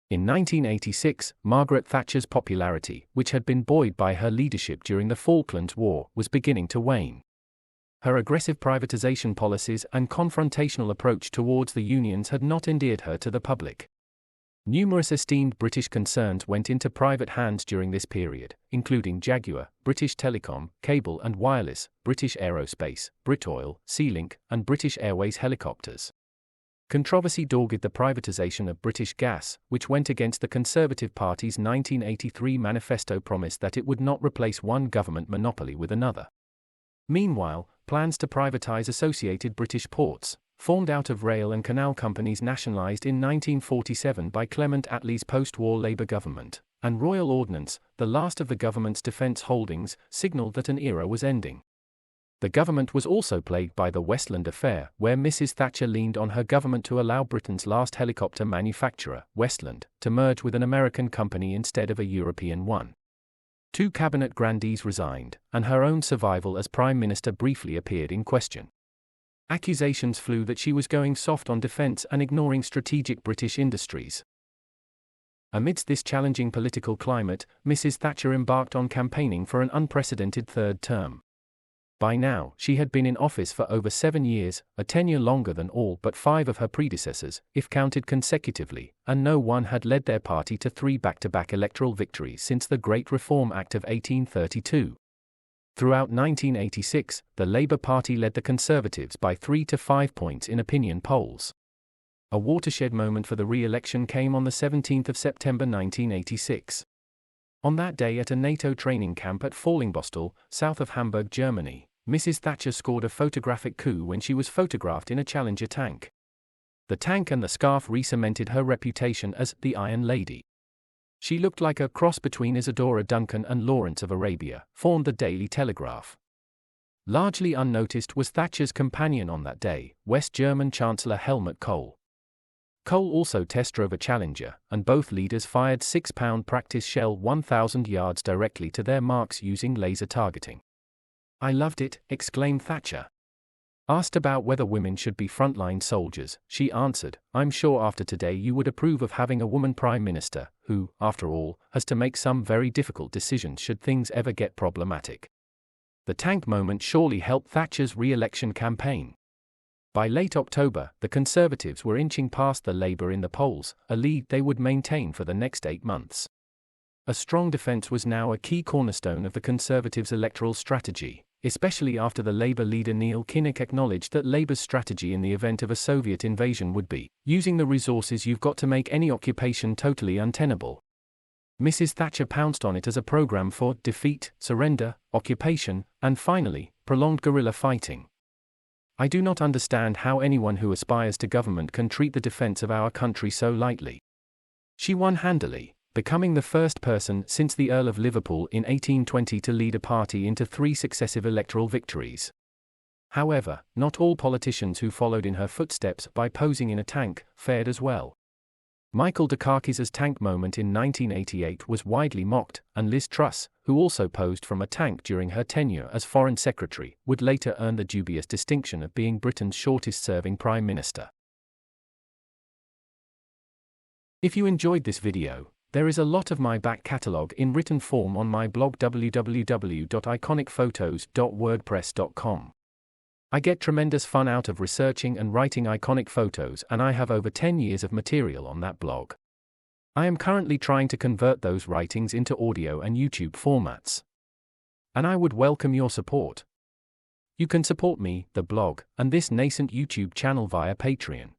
In 1986, Margaret Thatcher's popularity, which had been buoyed by her leadership during the Falklands War, was beginning to wane. Her aggressive privatization policies and confrontational approach towards the unions had not endeared her to the public. Numerous esteemed British concerns went into private hands during this period, including Jaguar, British Telecom, Cable and Wireless, British Aerospace, Britoil, Sealink, and British Airways Helicopters. Controversy dogged the privatization of British Gas, which went against the Conservative Party's 1983 manifesto promise that it would not replace one government monopoly with another. Meanwhile, plans to privatize associated British ports, formed out of rail and canal companies nationalised in 1947 by Clement Attlee's post-war Labour government, and Royal Ordnance, the last of the government's defence holdings, signalled that an era was ending. The government was also plagued by the Westland Affair, where Mrs. Thatcher leaned on her government to allow Britain's last helicopter manufacturer, Westland, to merge with an American company instead of a European one. 2 cabinet grandees resigned, and her own survival as Prime Minister briefly appeared in question. Accusations flew that she was going soft on defence and ignoring strategic British industries. Amidst this challenging political climate, Mrs. Thatcher embarked on campaigning for an unprecedented third term. By now, she had been in office for over 7 years, a tenure longer than all but 5 of her predecessors, if counted consecutively, and no one had led their party to 3 back-to-back electoral victories since the Great Reform Act of 1832. Throughout 1986, the Labour Party led the Conservatives by 3 to 5 points in opinion polls. A watershed moment for the re-election came on the 17th of September 1986. On that day at a NATO training camp at Fallingbostel, south of Hamburg, Germany, Mrs. Thatcher scored a photographic coup when she was photographed in a Challenger tank. The tank and the scarf re-cemented her reputation as the Iron Lady. She looked like a cross between Isadora Duncan and Lawrence of Arabia, formed the Daily Telegraph. Largely unnoticed was Thatcher's companion on that day, West German Chancellor Helmut Kohl. Kohl also test drove a Challenger, and both leaders fired 6-pound practice shell 1,000 yards directly to their marks using laser targeting. "I loved it," exclaimed Thatcher. Asked about whether women should be frontline soldiers, she answered, "I'm sure after today you would approve of having a woman Prime Minister, who, after all, has to make some very difficult decisions should things ever get problematic." The tank moment surely helped Thatcher's re-election campaign. By late October, the Conservatives were inching past the Labour in the polls, a lead they would maintain for the next 8 months. A strong defence was now a key cornerstone of the Conservatives' electoral strategy, especially after the Labour leader Neil Kinnock acknowledged that Labour's strategy in the event of a Soviet invasion would be, "Using the resources you've got to make any occupation totally untenable." Mrs. Thatcher pounced on it as a programme for defeat, surrender, occupation, and finally, prolonged guerrilla fighting. "I do not understand how anyone who aspires to government can treat the defence of our country so lightly." She won handily, becoming the first person since the Earl of Liverpool in 1820 to lead a party into 3 successive electoral victories. However, not all politicians who followed in her footsteps by posing in a tank fared as well. Michael Dukakis's tank moment in 1988 was widely mocked, and Liz Truss, who also posed from a tank during her tenure as Foreign Secretary, would later earn the dubious distinction of being Britain's shortest-serving Prime Minister. If you enjoyed this video, there is a lot of my back catalogue in written form on my blog www.iconicphotos.wordpress.com. I get tremendous fun out of researching and writing iconic photos, and I have over 10 years of material on that blog. I am currently trying to convert those writings into audio and YouTube formats. And I would welcome your support. You can support me, the blog, and this nascent YouTube channel via Patreon.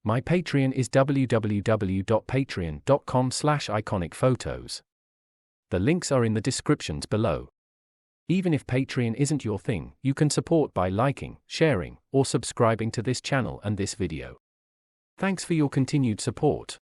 My Patreon is www.patreon.com/iconicphotos. The links are in the descriptions below. Even if Patreon isn't your thing, you can support by liking, sharing, or subscribing to this channel and this video. Thanks for your continued support.